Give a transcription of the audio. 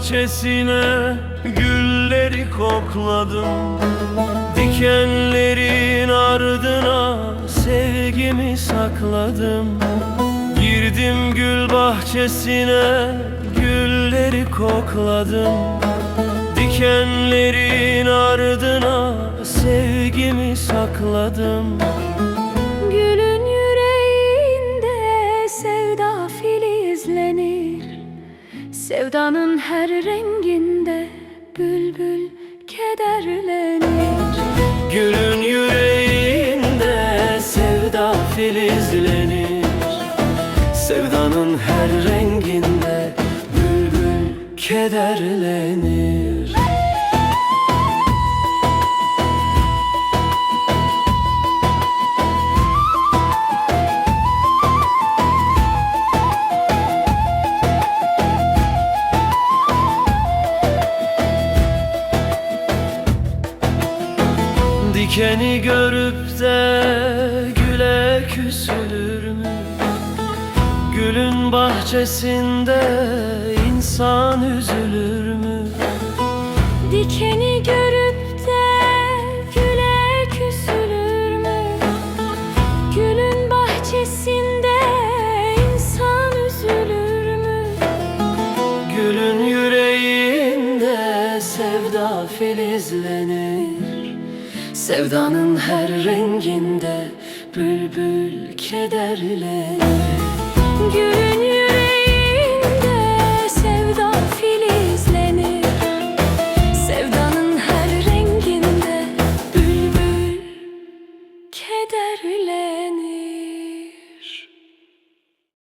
bahçesine gülleri kokladım. Dikenlerin ardına sevgimi sakladım. Girdim gül bahçesine gülleri kokladım. Dikenlerin ardına sevgimi sakladım. Gülün yüreğinde sevda filizlenir. Sevdanın her renginde bülbül kederlenir. Gülün yüreğinde sevda filizlenir. Sevdanın her renginde bülbül kederlenir. Dikeni görüp de güle küsülür mü? Gülün bahçesinde insan üzülür mü? Dikeni görüp de güle küsülür mü? Gülün bahçesinde insan üzülür mü? Gülün yüreğinde sevda filizlenir. Sevdanın her renginde bülbül kederlenir. Gülün